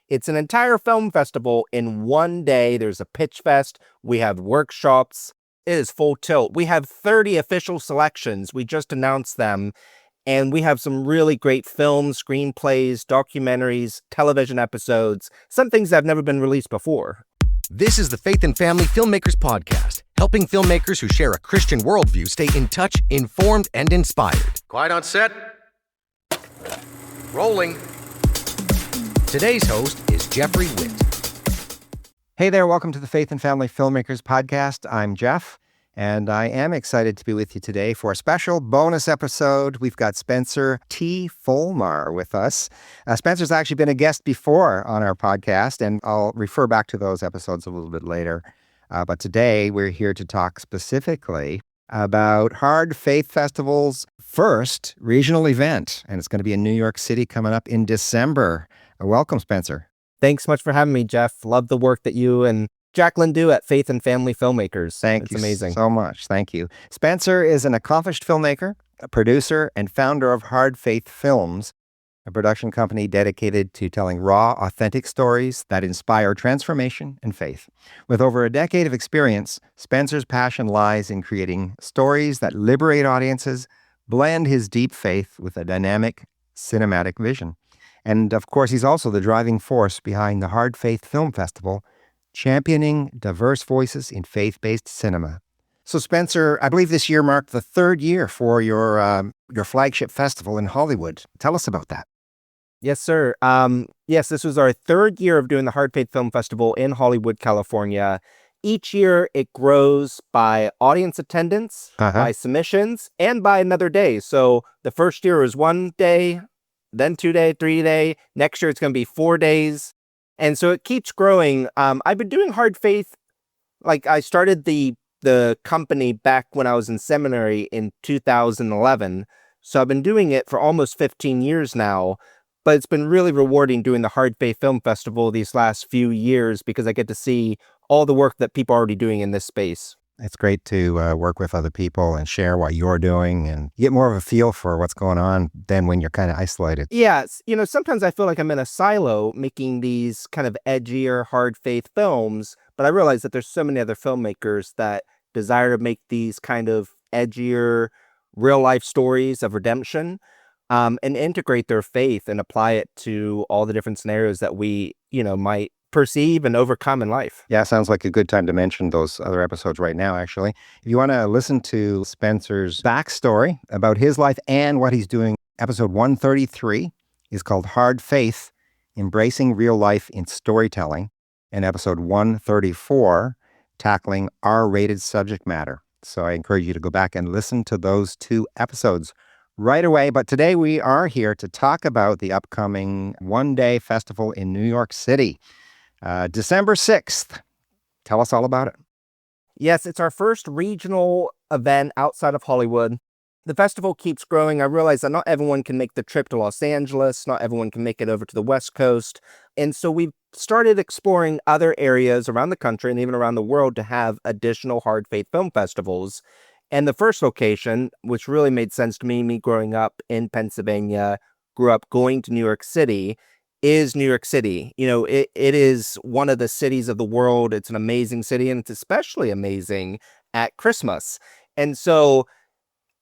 It's an entire film festival in one day. There's a pitch fest. We have workshops. It is full tilt. We have 30 official selections. We just announced them. And we have some really great films, screenplays, documentaries, television episodes, some things that have never been released before. This is the Faith and Family Filmmakers Podcast, helping filmmakers who share a Christian worldview stay in touch, informed, and inspired. Quiet on set. Rolling. Today's host is Geoffrey Whitt. Hey there, welcome to the Faith and Family Filmmakers Podcast. I'm Jeff, and I am excited to be with you today for a special bonus episode. We've got Spencer T. Folmar with us. Spencer's actually been a guest before on our podcast, and I'll refer back to those episodes a little bit later. But today we're here to talk specifically about Hard Faith Festival's first regional event, and it's going to be in New York City coming up in December. Welcome, Spencer. Thanks so much for having me, Jeff. Love the work that you and Jacqueline do at Faith and Family Filmmakers. Thank you amazing. So much. Thank you. Spencer is an accomplished filmmaker, a producer, and founder of Hard Faith Films, a production company dedicated to telling raw, authentic stories that inspire transformation and faith. With over a decade of experience, Spencer's passion lies in creating stories that liberate audiences, blend his deep faith with a dynamic cinematic vision. And of course, he's also the driving force behind the Hard Faith Film Festival, championing diverse voices in faith-based cinema. So Spencer, I believe this year marked the third year for your flagship festival in Hollywood. Tell us about that. Yes, sir. Yes, this was our third year of doing the Hard Faith Film Festival in Hollywood, California. Each year it grows by audience attendance, by submissions, and by another day. So the first year was 1 day, then 2 day, 3 day. Next year it's going to be 4 days. And so it keeps growing. I've been doing Hard Faith, like I started the company back when I was in seminary in 2011. So I've been doing it for almost 15 years now, but it's been really rewarding doing the Hard Faith Film Festival these last few years because I get to see all the work that people are already doing in this space. It's great to work with other people and share what you're doing and get more of a feel for what's going on than when you're kind of isolated. Yes. Sometimes I feel like I'm in a silo making these kind of edgier, hard faith films, but I realize that there's so many other filmmakers that desire to make these kind of edgier, real life stories of redemption and integrate their faith and apply it to all the different scenarios that we, might perceive and overcome in life. Yeah, sounds like a good time to mention those other episodes right now, actually. If you want to listen to Spencer's backstory about his life and what he's doing, episode 133 is called Hard Faith, Embracing Real Life in Storytelling, and episode 134, tackling R-rated subject matter. So I encourage you to go back and listen to those two episodes right away. But today we are here to talk about the upcoming one-day festival in New York City. December 6th. Tell us all about it. Yes, it's our first regional event outside of Hollywood. The festival keeps growing. I realize that not everyone can make the trip to Los Angeles. Not everyone can make it over to the West Coast. And so we've started exploring other areas around the country and even around the world to have additional Hard Faith Film Festivals. And the first location, which really made sense to me growing up in Pennsylvania, grew up going to New York City, is New York City. It is one of the cities of the world. It's an amazing city, and it's especially amazing at Christmas. And so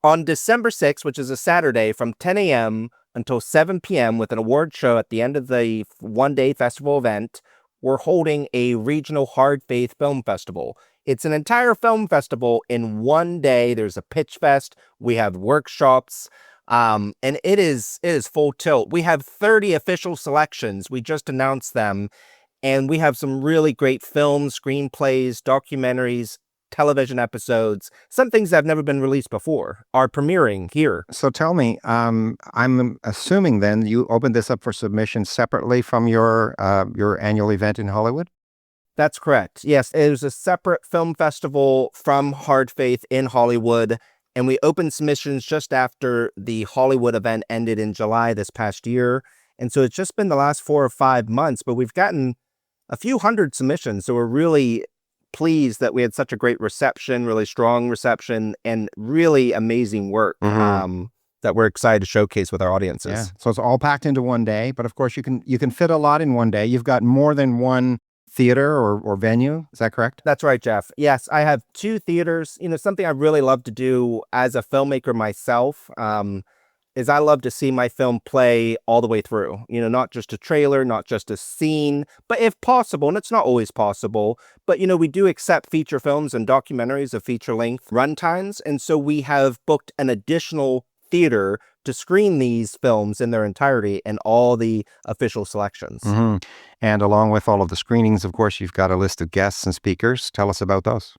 on December 6th, which is a Saturday, from 10 a.m. until 7 p.m. with an award show at the end of the one-day festival event, we're holding a regional Hard Faith Film Festival. It's an entire film festival in one day. There's a pitch fest. We have workshops. And it is full tilt. We have 30 official selections. We just announced them. And we have some really great films, screenplays, documentaries, television episodes. Some things that have never been released before are premiering here. So tell me, I'm assuming then you opened this up for submission separately from your annual event in Hollywood? That's correct. Yes, it was a separate film festival from Hard Faith in Hollywood. And we opened submissions just after the Hollywood event ended in July this past year. And so it's just been the last 4 or 5 months, but we've gotten a few hundred submissions. So we're really pleased that we had such a great reception, really strong reception, and really amazing work. The that we're excited to showcase with our Yeah. audiences. So it's all packed into one day, but of course you can fit a lot in one day. You've got more than one theater or venue. Is that correct? That's right, Jeff. Yes, I have 2 theaters. Something I really love to do as a filmmaker myself, is I love to see my film play all the way through. Not just a trailer, not just a scene, but if possible, and it's not always possible, but we do accept feature films and documentaries of feature-length runtimes, and so we have booked an additional theater to screen these films in their entirety and all the official selections. Mm-hmm. And along with all of the screenings, of course, you've got a list of guests and speakers. Tell us about those.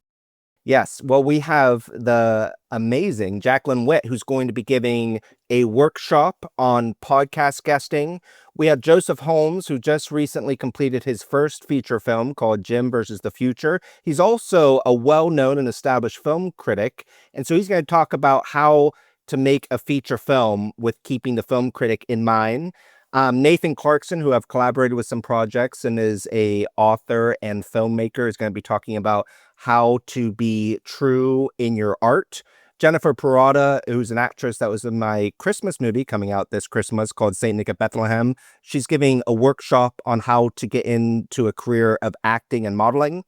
Yes. Well, we have the amazing Geoffrey Whitt, who's going to be giving a workshop on podcast guesting. We have Joseph Holmes, who just recently completed his first feature film called Jim versus the Future. He's also a well-known and established film critic. And so he's going to talk about how to make a feature film with keeping the film critic in mind. Nathan Clarkson, who I've collaborated with some projects and is a author and filmmaker, is going to be talking about how to be true in your art. Jennifer Perrotta, who's an actress that was in my Christmas movie coming out this Christmas called Saint Nick of Bethlehem, she's giving a workshop on how to get into a career of acting and modeling.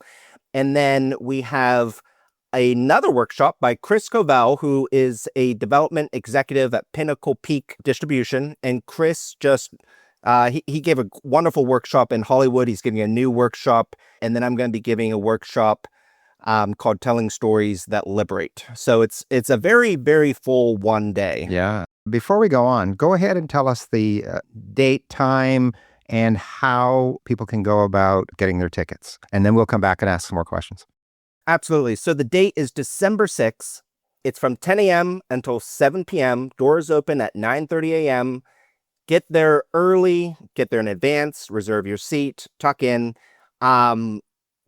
And then we have another workshop by Chris Covell, who is a development executive at Pinnacle Peak Distribution. And Chris he gave a wonderful workshop in Hollywood. He's giving a new workshop. And then I'm going to be giving a workshop called Telling Stories That Liberate. So it's a very, very full one day. Yeah. Before we go on, go ahead and tell us the date, time, and how people can go about getting their tickets. And then we'll come back and ask some more questions. Absolutely. So the date is December 6th. It's from 10 a.m. until 7 p.m. Doors open at 9:30 a.m. Get there early, get there in advance, reserve your seat, tuck in.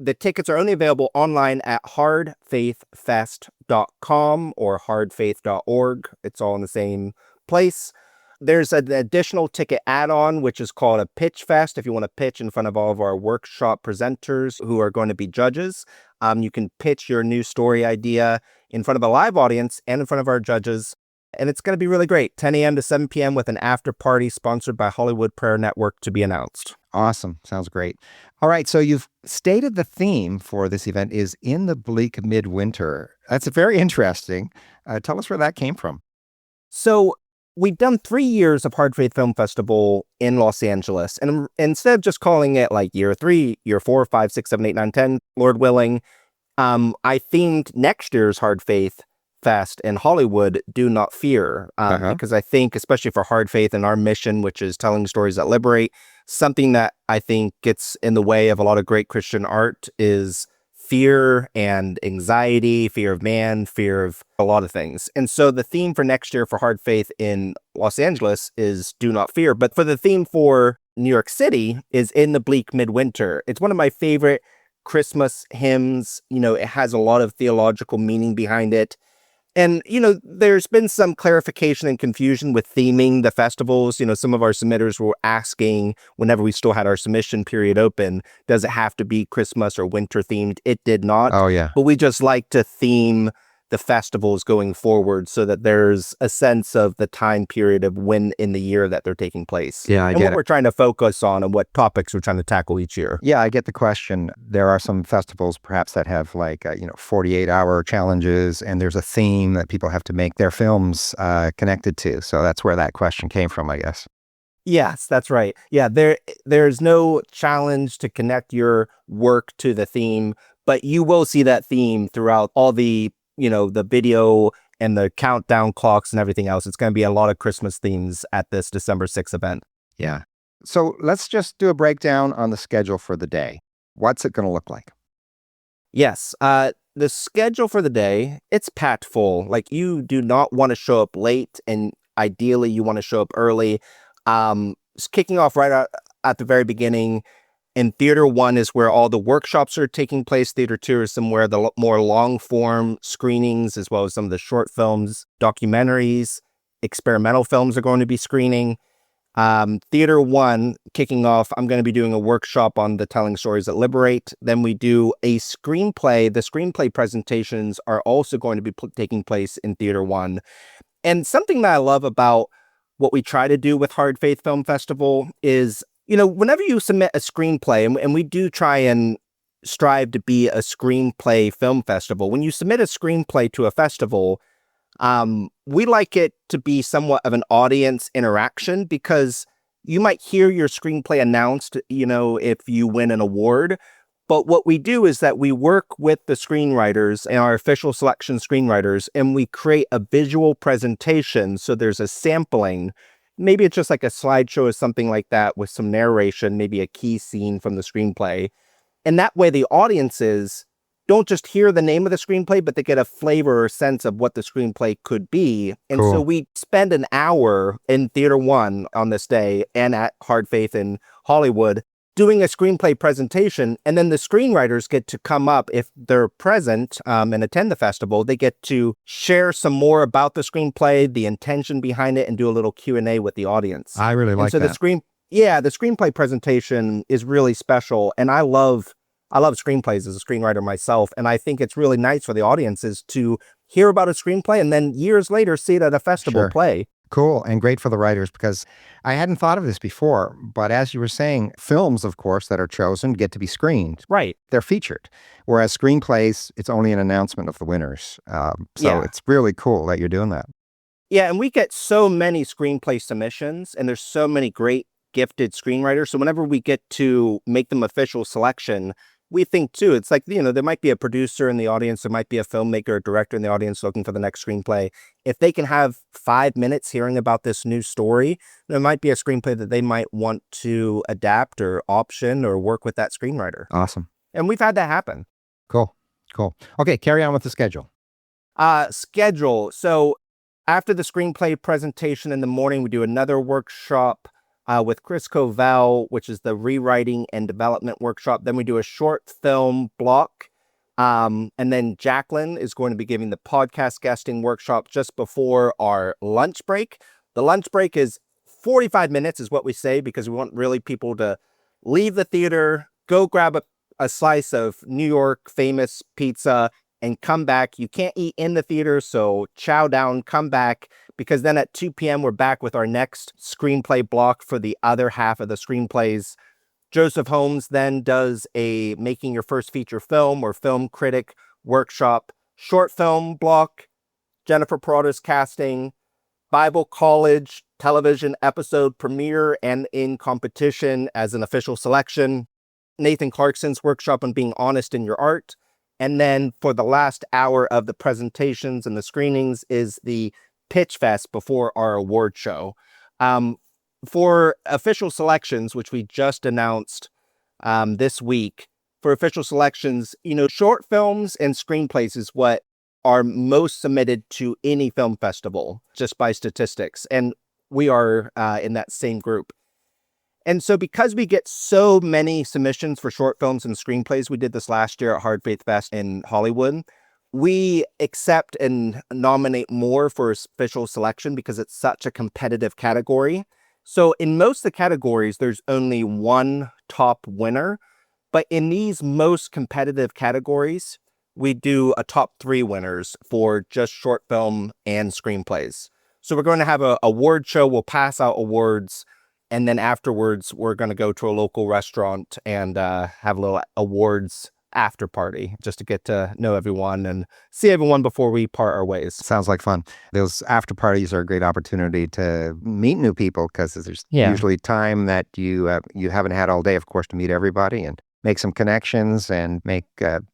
The tickets are only available online at hardfaithfest.com or hardfaith.org. It's all in the same place. There's an additional ticket add-on, which is called a pitch fest. If you want to pitch in front of all of our workshop presenters who are going to be judges, you can pitch your new story idea in front of a live audience and in front of our judges. And it's going to be really great. 10 a.m. to 7 p.m. with an after party sponsored by Hollywood Prayer Network to be announced. Awesome. Sounds great. All right. So you've stated the theme for this event is In the Bleak Midwinter. That's very interesting. Tell us where that came from. So we've done 3 years of Hard Faith Film Festival in Los Angeles. And instead of just calling it like year 3, year 4, 5, 6, 7, 8, 9, 10, Lord willing, I themed next year's Hard Faith Fest in Hollywood, Do Not Fear, because I think, especially for Hard Faith and our mission, which is telling stories that liberate, something that I think gets in the way of a lot of great Christian art is fear and anxiety, fear of man, fear of a lot of things. And so the theme for next year for Hard Faith in Los Angeles is Do Not Fear. But for the theme for New York City is In the Bleak Midwinter. It's one of my favorite Christmas hymns. It has a lot of theological meaning behind it. And, there's been some clarification and confusion with theming the festivals. Some of our submitters were asking whenever we still had our submission period open, does it have to be Christmas or winter themed? It did not. Oh, yeah. But we just like to theme the festivals going forward so that there's a sense of the time period of when in the year that they're taking place. Yeah, I and get what it. we're trying to focus on and what topics we're trying to tackle each year. Yeah, I get the question. There are some festivals perhaps that have 48-hour challenges, and there's a theme that people have to make their films connected to. So that's where that question came from, I guess. Yes, that's right. Yeah, there's no challenge to connect your work to the theme, but you will see that theme throughout all the the video and the countdown clocks and everything else. It's going to be a lot of Christmas themes at this December 6th event. Yeah. So let's just do a breakdown on the schedule for the day. What's it going to look like? Yes. The schedule for the day, it's packed full. Like, you do not want to show up late, and ideally you want to show up early. It's kicking off right out at the very beginning. And Theater 1 is where all the workshops are taking place. Theater 2 is somewhere the more long-form screenings, as well as some of the short films, documentaries, experimental films are going to be screening. Theater 1, kicking off, I'm going to be doing a workshop on the Telling Stories That Liberate. Then we do a screenplay. The screenplay presentations are also going to be taking place in Theater 1. And something that I love about what we try to do with Hard Faith Film Festival is, whenever you submit a screenplay, and we do try and strive to be a screenplay film festival, when you submit a screenplay to a festival, we like it to be somewhat of an audience interaction because you might hear your screenplay announced, if you win an award. But what we do is that we work with the screenwriters and our official selection screenwriters, and we create a visual presentation. So there's a sampling. Maybe it's just like a slideshow or something like that with some narration, maybe a key scene from the screenplay. And that way the audiences don't just hear the name of the screenplay, but they get a flavor or sense of what the screenplay could be. And Cool. so we spend an hour in Theater One on this day and at Hard Faith in Hollywood doing a screenplay presentation. And then the screenwriters get to come up, if they're present and attend the festival, they get to share some more about the screenplay, the intention behind it, and do a little Q&A with the audience. I really like and so that. the screenplay presentation is really special. And I love screenplays as a screenwriter myself. And I think it's really nice for the audiences to hear about a screenplay and then years later see it at a festival Sure. play. Cool, and great for the writers, because I hadn't thought of this before, but as you were saying, films, of course, that are chosen get to be screened. Right. They're featured, whereas screenplays, it's only an announcement of the winners. Yeah. It's really cool that you're doing that. Yeah, and we get so many screenplay submissions, and there's so many great gifted screenwriters. So whenever we get to make them official selection, we think too, it's like, there might be a producer in the audience, there might be a filmmaker or director in the audience looking for the next screenplay. If they can have 5 minutes hearing about this new story, there might be a screenplay that they might want to adapt or option or work with that screenwriter. Awesome. And we've had that happen. Cool. Okay, carry on with the schedule. Schedule. So after the screenplay presentation in the morning, we do another workshop with Chris Covell, which is the rewriting and development workshop. Then we do a short film block. And then Jacqueline is going to be giving the podcast guesting workshop just before our lunch break. The lunch break is 45 minutes is what we say, because we want really people to leave the theater, go grab a slice of New York famous pizza, and come back. You can't eat in the theater, so chow down, come back, because then at 2 p.m. we're back with our next screenplay block for the other half of the screenplays. Joseph Holmes then does a Making Your First Feature Film or Film Critic workshop, short film block, Jennifer Peralta's casting, Bible College television episode premiere and in competition as an official selection, Nathan Clarkson's workshop on being honest in your art. And then for the last hour of the presentations and the screenings is the Pitch Fest before our award show. For official selections, which we just announced this week, for official selections, short films and screenplays is what are most submitted to any film festival, just by statistics. And we are in that same group. And so because we get so many submissions for short films and screenplays, we did this last year at Hard Faith Fest in Hollywood, we accept and nominate more for official selection because it's such a competitive category. So in most of the categories, there's only one top winner. But in these most competitive categories, we do a top 3 winners for just short film and screenplays. So we're going to have an award show. We'll pass out awards. And then afterwards, we're going to go to a local restaurant and have a little awards after party just to get to know everyone and see everyone before we part our ways. Sounds like fun. Those after parties are a great opportunity to meet new people, because there's usually time that you haven't had all day, of course, to meet everybody and make some connections and make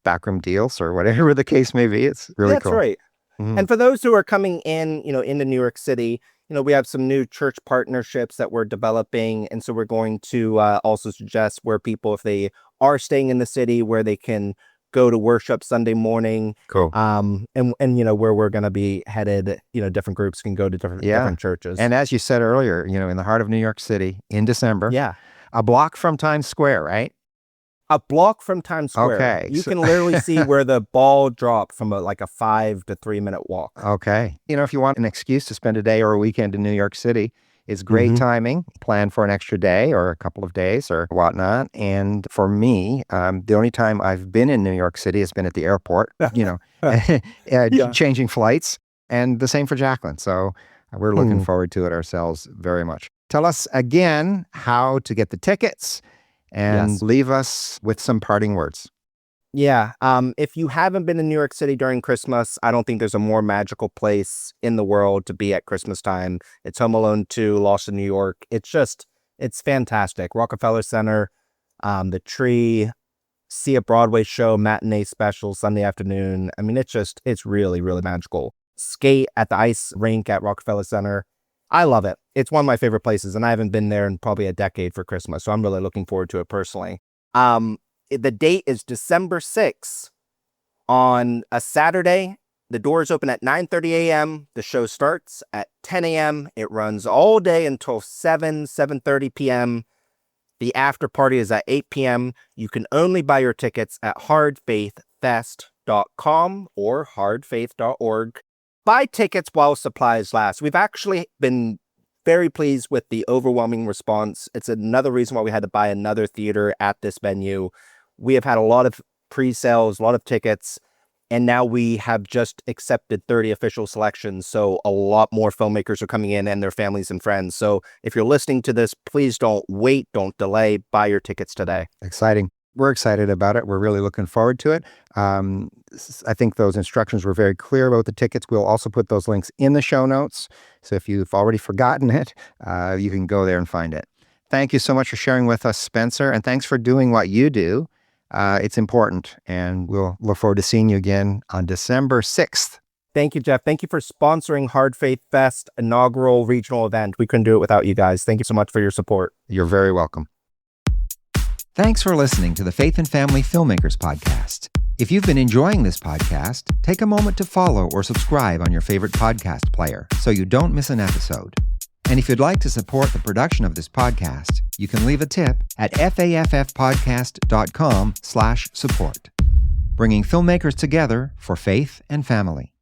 backroom deals or whatever the case may be. It's really cool. That's right. Mhm. And for those who are coming in, into New York City, we have some new church partnerships that we're developing. And so we're going to also suggest where people, if they are staying in the city, where they can go to worship Sunday morning. Cool. And where we're going to be headed, different groups can go to different churches. And as you said earlier, in the heart of New York City in December. Yeah. A block from Times Square, right? A block from Times Square. Okay. You can literally see where the ball dropped from a 5 to 3 minute walk. Okay. If you want an excuse to spend a day or a weekend in New York City, it's great timing. Plan for an extra day or a couple of days or whatnot. And for me, the only time I've been in New York City has been at the airport, changing flights. And the same for Jacqueline. So we're looking forward to it ourselves very much. Tell us again how to get the tickets and Yes. leave us with some parting words. Yeah. If you haven't been in New York City during Christmas, I don't think there's a more magical place in the world to be at Christmas time. It's Home Alone 2, Lost in New York. It's fantastic. Rockefeller Center, the tree, see a Broadway show, matinee special, Sunday afternoon. I mean, it's really, really magical. Skate at the ice rink at Rockefeller Center. I love it. It's one of my favorite places, and I haven't been there in probably a decade for Christmas, so I'm really looking forward to it personally. The date is December 6th on a Saturday. The doors open at 9:30 a.m. The show starts at 10 a.m. It runs all day until 7:30 p.m. The after party is at 8 p.m. You can only buy your tickets at hardfaithfest.com or hardfaith.org. Buy tickets while supplies last. We've actually been very pleased with the overwhelming response. It's another reason why we had to buy another theater at this venue. We have had a lot of pre-sales, a lot of tickets, and now we have just accepted 30 official selections. So a lot more filmmakers are coming in and their families and friends. So if you're listening to this, please don't wait, don't delay, buy your tickets today. Exciting. We're excited about it. We're really looking forward to it. I think those instructions were very clear about the tickets. We'll also put those links in the show notes. So if you've already forgotten it, you can go there and find it. Thank you so much for sharing with us, Spencer, and thanks for doing what you do. It's important, and we'll look forward to seeing you again on December 6th. Thank you, Jeff. Thank you for sponsoring Hard Faith Fest inaugural regional event. We couldn't do it without you guys. Thank you so much for your support. You're very welcome. Thanks for listening to the Faith and Family Filmmakers Podcast. If you've been enjoying this podcast, take a moment to follow or subscribe on your favorite podcast player so you don't miss an episode. And if you'd like to support the production of this podcast, you can leave a tip at faffpodcast.com/support. Bringing filmmakers together for faith and family.